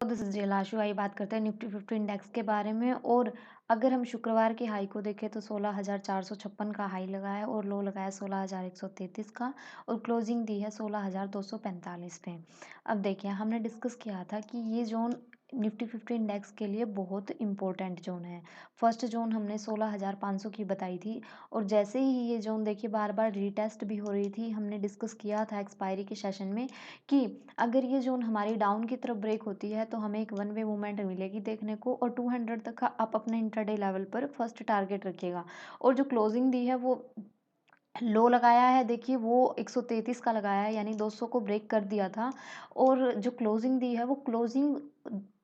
This is रिलाशु आई बात करते हैं निफ्टी 50 इंडेक्स के बारे में। और अगर हम शुक्रवार की हाई को देखें तो 16,456 का हाई लगाया और लो लगाया 16,133 का, और क्लोजिंग दी है 16,245 पे। अब देखिए, हमने डिस्कस किया था कि ये जोन निफ्टी 50 इंडेक्स के लिए बहुत इंपॉर्टेंट जोन है। फर्स्ट जोन हमने 16,500 की बताई थी, और जैसे ही ये जोन देखिए बार बार रीटेस्ट भी हो रही थी, हमने डिस्कस किया था एक्सपायरी के सेशन में कि अगर ये ज़ोन हमारी डाउन की तरफ ब्रेक होती है तो हमें एक वन वे मूवमेंट मिलेगी देखने को, और 200 तक का आप अपने इंट्राडे लेवल पर फर्स्ट टारगेट रखिएगा। और जो क्लोजिंग दी है वो लो लगाया है, देखिए वो 133 का लगाया है, यानी 200 को ब्रेक कर दिया था। और जो क्लोजिंग दी है वो क्लोजिंग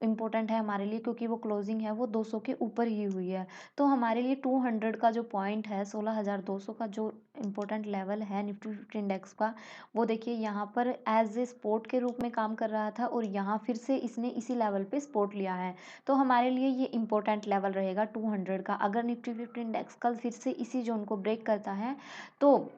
इम्पोर्टेंट है हमारे लिए, क्योंकि वो क्लोजिंग है वो 200 के ऊपर ही हुई है। तो हमारे लिए 200 का जो पॉइंट है, 16,200 का जो इम्पोर्टेंट लेवल है निफ्टी 50 इंडेक्स का, वो देखिए यहाँ पर एज ए सपोर्ट के रूप में काम कर रहा था, और यहाँ फिर से इसने इसी लेवल पे सपोर्ट लिया है। तो हमारे लिए ये इम्पोर्टेंट लेवल रहेगा 200 का। अगर निफ्टी 50 इंडेक्स कल फिर से इसी जोन को ब्रेक करता है तो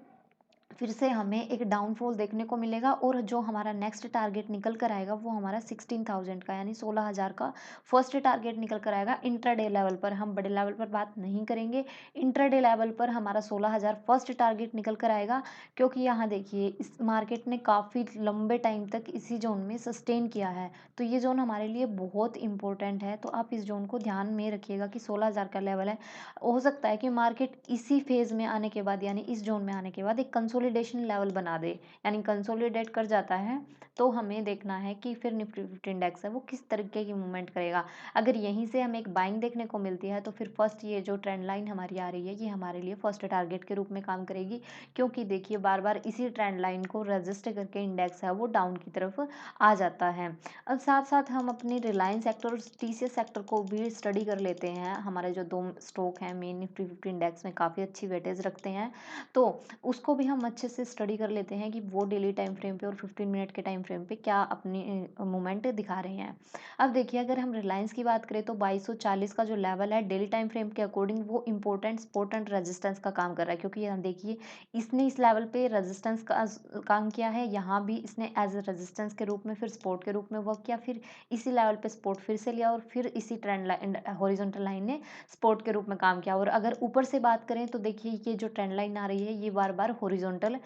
फिर से हमें एक डाउनफॉल देखने को मिलेगा, और जो हमारा नेक्स्ट टारगेट निकल कर आएगा वो हमारा 16,000 का, यानी 16,000 का फर्स्ट टारगेट निकल कर आएगा इंट्राडे लेवल पर। हम बड़े लेवल पर बात नहीं करेंगे, इंट्राडे लेवल पर हमारा 16,000 फर्स्ट टारगेट निकल कर आएगा। क्योंकि यहाँ देखिए इस मार्केट ने काफ़ी लंबे टाइम तक इसी जोन में सस्टेन किया है, तो ये जोन हमारे लिए बहुत इंपॉर्टेंट है। तो आप इस जोन को ध्यान में रखिएगा कि 16,000 का लेवल है। हो सकता है कि मार्केट इसी फेज में आने के बाद, यानी इस जोन में आने के बाद एक कंसोलिडेशन लेवल बना दे, यानी कंसोलिडेट कर जाता है, तो हमें देखना है कि फिर निफ्टी 50 इंडेक्स है वो किस तरीके की मूवमेंट करेगा। अगर यहीं से हमें एक बाइंग देखने को मिलती है तो फिर फर्स्ट ये जो ट्रेंड लाइन हमारी आ रही है ये हमारे लिए फर्स्ट टारगेट के रूप में काम करेगी। क्योंकि देखिए बार बार इसी ट्रेंड लाइन को रजिस्ट करके इंडेक्स है वो डाउन की तरफ आ जाता है। अब साथ साथ हम अपनी रिलायंस सेक्टर और टीसीएस सेक्टर को भी स्टडी कर लेते हैं। हमारे जो दो स्टॉक हैं मेन निफ्टी 50 इंडेक्स में काफ़ी अच्छी वेटेज रखते हैं, तो उसको भी हम अच्छे से स्टडी कर लेते हैं कि वो डेली टाइम फ्रेम पे और 15 मिनट के टाइम फ्रेम पे क्या अपनी मूवमेंट दिखा रहे हैं। अब देखिए, अगर हम रिलायंस की बात करें तो 2240 का जो लेवल है डेली टाइम फ्रेम के अकॉर्डिंग वो इंपॉर्टेंट सपोर्ट एंड रेजिस्टेंस का काम कर रहा है। क्योंकि यहाँ देखिए इसने इस लेवल पे रेजिस्टेंस का काम किया है, यहाँ भी इसने एज ए रेजिस्टेंस के रूप में फिर सपोर्ट के रूप में वर्क किया, फिर इसी लेवल पे सपोर्ट फिर से लिया, और फिर इसी ट्रेंड लाइन हॉरिजॉन्टल लाइन ने सपोर्ट के रूप में काम किया। और अगर ऊपर से बात करें तो देखिए ये जो ट्रेंड लाइन आ रही है ये बार बार हॉरिजॉन्टल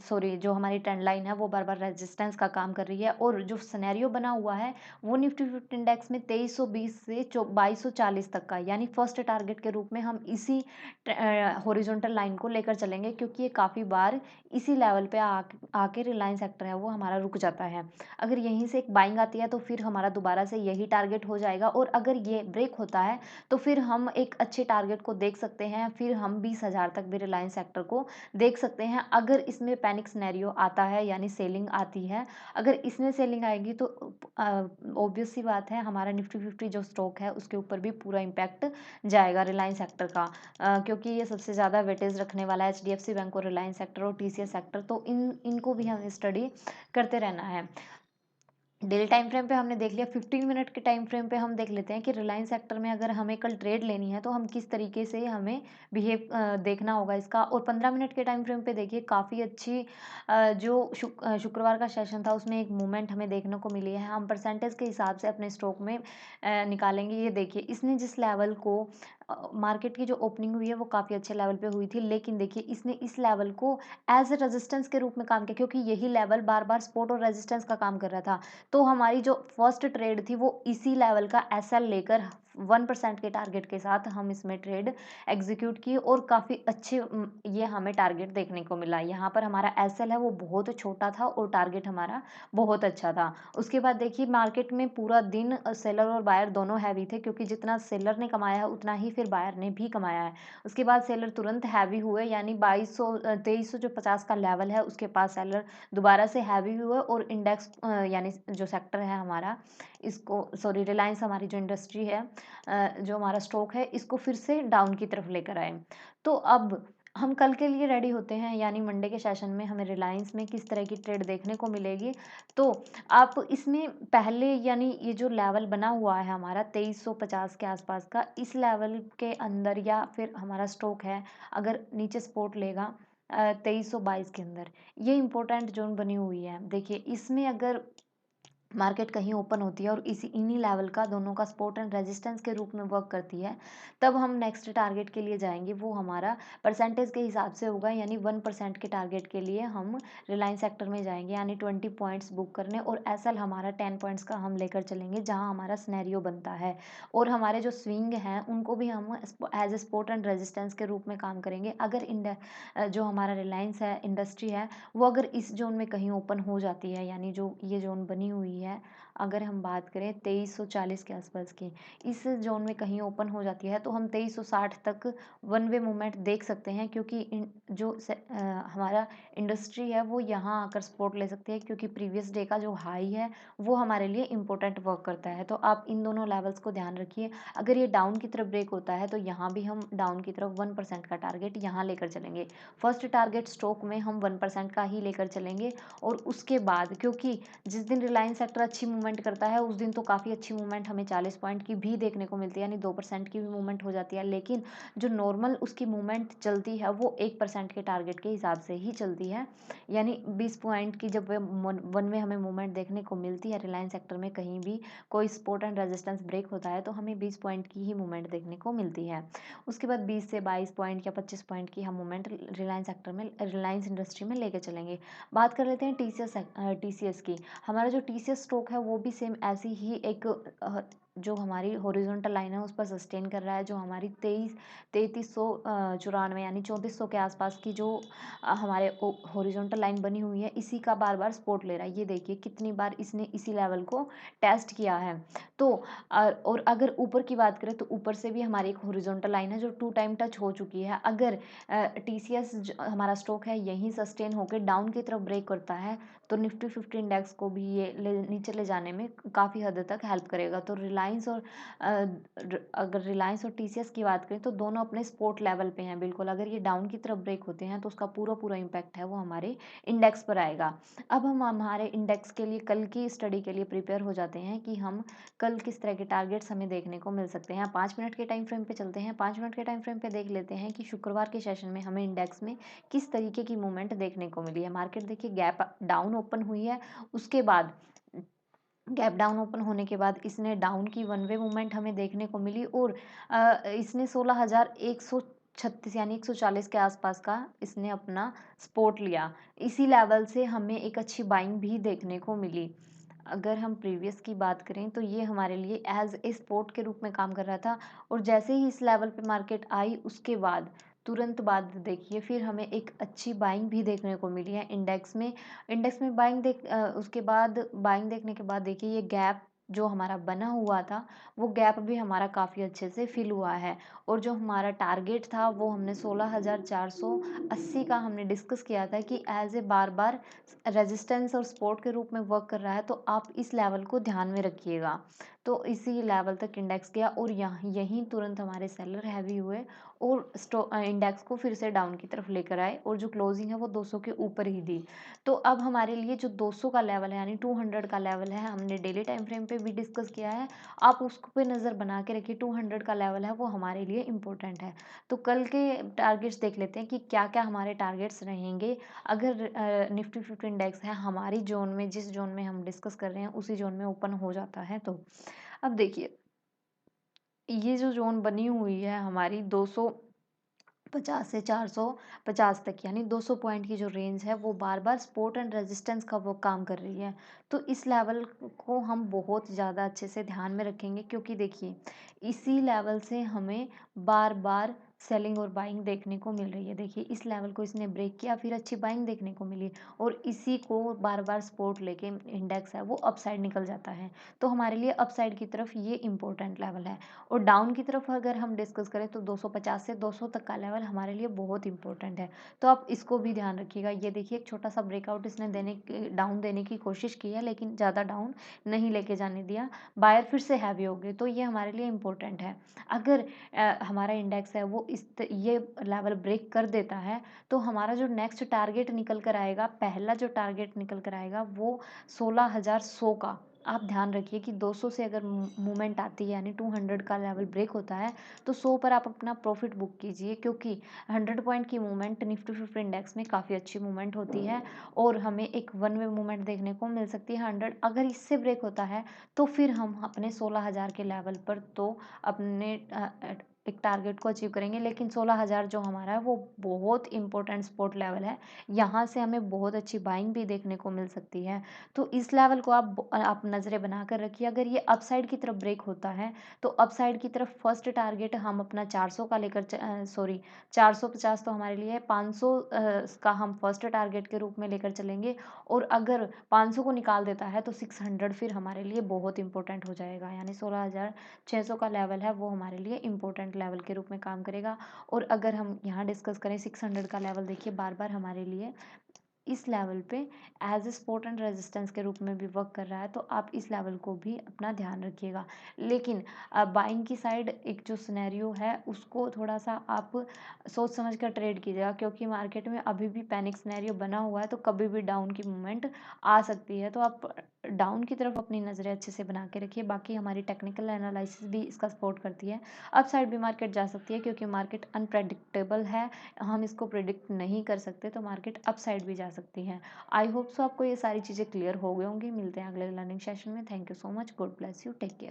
सॉरी जो हमारी ट्रेंड लाइन है वो बार बार रेजिस्टेंस का काम कर रही है। और जो सिनेरियो बना हुआ है वो निफ्टी 50 इंडेक्स में 2320 से 2240 तक का, यानी फर्स्ट टारगेट के रूप में हम इसी हॉरिजॉन्टल लाइन को लेकर चलेंगे। क्योंकि ये काफ़ी बार इसी लेवल पे आके रिलायंस सेक्टर है वो हमारा रुक जाता है। अगर यहीं से एक बाइंग आती है तो फिर हमारा दोबारा से यही टारगेट हो जाएगा, और अगर ये ब्रेक होता है तो फिर हम एक अच्छे टारगेट को देख सकते हैं, फिर हम 20,000 तक भी रिलायंस सेक्टर को देख सकते हैं। अगर इसमें पैनिक सिनेरियो आता है यानी सेलिंग आती है, अगर इसमें सेलिंग आएगी तो ऑब्वियस सी बात है हमारा निफ्टी 50 जो स्टॉक है उसके ऊपर भी पूरा इम्पैक्ट जाएगा रिलायंस सेक्टर का। क्योंकि ये सबसे ज़्यादा वेटेज रखने वाला है एचडीएफसी बैंक और रिलायंस सेक्टर और टीसीएस सेक्टर, तो इनको भी हमें स्टडी करते रहना है। डेली टाइम फ्रेम पे हमने देख लिया, 15 मिनट के टाइम फ्रेम पे हम देख लेते हैं कि रिलायंस सेक्टर में अगर हमें कल ट्रेड लेनी है तो हम किस तरीके से हमें बिहेव देखना होगा इसका। और 15 मिनट के टाइम फ्रेम पे देखिए काफ़ी अच्छी जो शुक्रवार का सेशन था उसमें एक मूवमेंट हमें देखने को मिली है। हम परसेंटेज के हिसाब से अपने स्टॉक में निकालेंगे। ये देखिए इसने जिस लेवल को मार्केट की जो ओपनिंग हुई है वो काफ़ी अच्छे लेवल पे हुई थी, लेकिन देखिए इसने इस लेवल को एज ए रेजिस्टेंस के रूप में काम किया, क्योंकि यही लेवल बार बार सपोर्ट और रेजिस्टेंस का काम कर रहा था। तो हमारी जो फर्स्ट ट्रेड थी वो इसी लेवल का एसएल लेकर 1% के टारगेट के साथ हम इसमें ट्रेड एग्जीक्यूट की, और काफ़ी अच्छे ये हमें टारगेट देखने को मिला। यहाँ पर हमारा एसएल है वो बहुत छोटा था और टारगेट हमारा बहुत अच्छा था। उसके बाद देखिए मार्केट में पूरा दिन सेलर और बायर दोनों हैवी थे, क्योंकि जितना सेलर ने कमाया है उतना ही फिर बायर ने भी कमाया है। उसके बाद सेलर तुरंत हैवी हुए, यानी 2300 जो 50 का लेवल है उसके पास सेलर दोबारा से हैवी हुए, और इंडेक्स यानी जो सेक्टर है हमारा इसको सॉरी रिलायंस हमारी जो इंडस्ट्री है जो हमारा स्टॉक है इसको फिर से डाउन की तरफ लेकर आए। तो अब हम कल के लिए रेडी होते हैं, यानी मंडे के सेशन में हमें रिलायंस में किस तरह की ट्रेड देखने को मिलेगी। तो आप इसमें पहले यानी ये जो लेवल बना हुआ है हमारा 2350 के आसपास का, इस लेवल के अंदर या फिर हमारा स्टॉक है अगर नीचे सपोर्ट लेगा 2322 के अंदर, ये इंपॉर्टेंट जोन बनी हुई है। देखिए इसमें अगर मार्केट कहीं ओपन होती है और इसी इन्हीं लेवल का दोनों का सपोर्ट एंड रेजिस्टेंस के रूप में वर्क करती है, तब हम नेक्स्ट टारगेट के लिए जाएँगे। वो हमारा परसेंटेज के हिसाब से होगा, यानी 1% के टारगेट के लिए हम रिलायंस सेक्टर में जाएँगे, यानी 20 पॉइंट्स बुक करने, और एसएल हमारा 10 पॉइंट्स का हम लेकर चलेंगे जहाँ हमारा सिनेरियो बनता है। और हमारे जो स्विंग हैं उनको भी हम as a support and resistance के रूप में काम करेंगे। अगर जो हमारा रिलायंस है, इंडस्ट्री है, वो अगर इस ज़ोन में कहीं ओपन हो जाती है, यानी जो ये ज़ोन बनी हुई है, अगर हम बात करें 2340 के आसपास की, इस ज़ोन में कहीं ओपन हो जाती है, तो हम 2360 तक वन वे मूवमेंट देख सकते हैं, क्योंकि हमारा इंडस्ट्री है वो यहाँ आकर सपोर्ट ले सकती है, क्योंकि प्रीवियस डे का जो हाई है वो हमारे लिए इम्पोर्टेंट वर्क करता है। तो आप इन दोनों लेवल्स को ध्यान रखिए। अगर ये डाउन की तरफ ब्रेक होता है तो यहाँ भी हम डाउन की तरफ 1% का टारगेट यहाँ लेकर चलेंगे। फर्स्ट टारगेट स्टॉक में हम 1% का ही लेकर चलेंगे, और उसके बाद, क्योंकि जिस दिन रिलायंस सेक्टर अच्छी मूवमेंट करता है उस दिन तो काफ़ी अच्छी मूवमेंट हमें 40 पॉइंट की भी देखने को मिलती है, यानी 2% की भी मूवमेंट हो जाती है। लेकिन जो नॉर्मल उसकी मूवमेंट चलती है वो 1% के टारगेट के हिसाब से ही चलती है, यानी 20 पॉइंट की जब वन में हमें मूवमेंट देखने को मिलती है रिलायंस सेक्टर में, कहीं भी कोई सपोर्ट एंड रेजिस्टेंस ब्रेक होता है तो हमें 20 पॉइंट की ही मूवमेंट देखने को मिलती है। उसके बाद 20 से 22 पॉइंट या 25 पॉइंट की हम मूवमेंट रिलायंस सेक्टर में, रिलायंस इंडस्ट्री में लेके चलेंगे। बात कर लेते हैं टीसीएस की। हमारा जो टीसीएस स्टॉक है वो भी सेम ऐसी ही एक जो हमारी हॉरिजॉन्टल लाइन है उस पर सस्टेन कर रहा है, जो हमारी 3394 यानी 3400 के आसपास की जो हमारे हॉरिजॉन्टल लाइन बनी हुई है, इसी का बार बार सपोर्ट ले रहा है। ये देखिए कितनी बार इसने इसी लेवल को टेस्ट किया है। तो और अगर ऊपर की बात करें तो ऊपर से भी हमारी एक हॉरिजॉन्टल लाइन है जो 2 टाइम टच हो चुकी है। अगर टीसीएस हमारा स्टॉक है यहीं सस्टेन होकर डाउन की तरफ ब्रेक करता है, तो निफ्टी 50 इंडेक्स को भी ये नीचे ले जाने में काफ़ी हद तक हेल्प करेगा। तो रिलायंस और अगर रिलायंस और टीसीएस की बात करें तो दोनों अपने सपोर्ट लेवल पे हैं बिल्कुल। अगर ये डाउन की तरफ ब्रेक होते हैं तो उसका पूरा पूरा इम्पैक्ट है वो हमारे इंडेक्स पर आएगा। अब हम हमारे इंडेक्स के लिए कल की स्टडी के लिए प्रिपेयर हो जाते हैं कि हम कल किस तरह के टारगेट्स हमें देखने को मिल सकते हैं। 5 मिनट के टाइम फ्रेम पे चलते हैं। 5 मिनट के टाइम फ्रेम पे देख लेते हैं कि शुक्रवार के सेशन में हमें इंडेक्स में किस तरीके की मूवमेंट देखने को मिली है। मार्केट देखिए गैप डाउन ओपन हुई है, उसके बाद गैप डाउन ओपन होने के बाद इसने डाउन की वन वे मूवमेंट हमें देखने को मिली, और इसने 16,136 यानी 140 के आसपास का इसने अपना सपोर्ट लिया। इसी लेवल से हमें एक अच्छी बाइंग भी देखने को मिली। अगर हम प्रीवियस की बात करें तो ये हमारे लिए एज ए सपोर्ट के रूप में काम कर रहा था, और जैसे ही इस लेवल पे मार्केट आई उसके बाद तुरंत बाद देखिए फिर हमें एक अच्छी बाइंग भी देखने को मिली है इंडेक्स में। इंडेक्स में उसके बाद बाइंग देखने के बाद देखिए ये गैप जो हमारा बना हुआ था वो गैप भी हमारा काफ़ी अच्छे से फिल हुआ है, और जो हमारा टारगेट था वो हमने 16,480 का हमने डिस्कस किया था कि एज ए बार बार रेजिस्टेंस और सपोर्ट के रूप में वर्क कर रहा है, तो आप इस लेवल को ध्यान में रखिएगा। तो इसी लेवल तक इंडेक्स गया, और यहाँ यहीं तुरंत हमारे सेलर हैवी हुए और इंडेक्स को फिर से डाउन की तरफ लेकर आए, और जो क्लोजिंग है वो 200 के ऊपर ही दी। तो अब हमारे लिए जो 200 का लेवल है यानी 200 का लेवल है, हमने डेली टाइम फ्रेम पे भी डिस्कस किया है। आप उसको पे नज़र बना के रखिए, 200 का लेवल है वो हमारे लिए इम्पोर्टेंट है। तो कल के टारगेट्स देख लेते हैं कि क्या-क्या हमारे टारगेट्स रहेंगे। अगर निफ्टी 50 इंडेक्स है हमारी ज़ोन में, जिस ज़ोन में हम डिस्कस कर रहे हैं उसी ज़ोन में ओपन हो जाता है तो। अब देखिए, ये जो ज़ोन बनी हुई है हमारी 250 से 450 तक, यानी 200 पॉइंट की जो रेंज है वो बार-बार सपोर्ट एंड रेजिस्टेंस का वो काम कर रही है। तो इस लेवल को हम बहुत ज़्यादा अच्छे से ध्यान में रखेंगे, क्योंकि देखिए इसी लेवल से हमें बार-बार सेलिंग और बाइंग देखने को मिल रही है। देखिए इस लेवल को इसने ब्रेक किया, फिर अच्छी बाइंग देखने को मिली, और इसी को बार-बार सपोर्ट लेके इंडेक्स है वो अपसाइड निकल जाता है। तो हमारे लिए अपसाइड की तरफ ये इम्पोर्टेंट लेवल है। और डाउन की तरफ अगर हम डिस्कस करें तो 250 से 200 तक का लेवल हमारे लिए बहुत इंपॉर्टेंट है। तो आप इसको भी ध्यान रखिएगा। ये देखिए एक छोटा-सा ब्रेकआउट इसने डाउन देने की कोशिश की है, लेकिन ज़्यादा डाउन नहीं लेके जाने दिया। बायर फिर से हैवी हो गए, तो ये हमारे लिए इम्पोर्टेंट है। अगर हमारा इंडेक्स है वो ये लेवल ब्रेक कर देता है, तो हमारा जो नेक्स्ट टारगेट निकल कर आएगा, पहला जो टारगेट निकल कर आएगा वो 16,100 का। आप ध्यान रखिए कि 200 से अगर मूवमेंट आती है यानी 200 का लेवल ब्रेक होता है, तो 100 पर आप अपना प्रॉफ़िट बुक कीजिए क्योंकि 100 पॉइंट की मूवमेंट निफ्टी 50 इंडेक्स में काफ़ी अच्छी मूवमेंट होती है और हमें एक वन वे मूवमेंट देखने को मिल सकती है 100 अगर इससे ब्रेक होता है, तो फिर हम अपने 16,000 के लेवल पर तो अपने एक टारगेट को अचीव करेंगे लेकिन 16,000 जो हमारा है वो बहुत इम्पोर्टेंट सपोर्ट लेवल है। यहाँ से हमें बहुत अच्छी बाइंग भी देखने को मिल सकती है। तो इस लेवल को आप नज़रें बनाकर रखिए, अगर ये अपसाइड की तरफ ब्रेक होता है, तो अपसाइड की तरफ फर्स्ट टारगेट हम अपना 400 का लेकर सॉरी 450 तो हमारे लिए है, 500 का हम फर्स्ट टारगेट के रूप में लेकर चलेंगे और अगर 500 को निकाल देता है, तो 600 फिर हमारे लिए बहुत इंपॉर्टेंट हो जाएगा, यानी 16,600 का लेवल है, वो हमारे लिए इंपॉर्टेंट लेवल के रूप में काम करेगा और अगर हम यहाँ डिस्कस करें 600 का लेवल देखिए बार-बार हमारे लिए इस लेवल पे as a support and resistance के रूप में भी वर्क कर रहा है, तो आप इस लेवल को भी अपना ध्यान रखिएगा। लेकिन बाइंग की साइड एक जो सिनेरियो है, उसको थोड़ा-सा आप सोच समझ कर ट्रेड कीजिएगा क्योंकि मार्केट में अभी भी पैनिक सिनेरियो बना हुआ है, तो कभी भी डाउन की मूवमेंट आ सकती है। तो आप डाउन की तरफ अपनी नज़रें अच्छे से बना के रखिए, बाकी हमारी टेक्निकल एनालिसिस भी इसका सपोर्ट करती है। अपसाइड भी मार्केट जा सकती है क्योंकि मार्केट अनप्रेडिक्टेबल है, हम इसको प्रेडिक्ट नहीं कर सकते, तो मार्केट अपसाइड भी जा सकती है। आई होप सो आपको ये सारी चीज़ें क्लियर हो गई होंगी। मिलते हैं अगले लर्निंग सेशन में। Thank you so much. God bless you. Take care.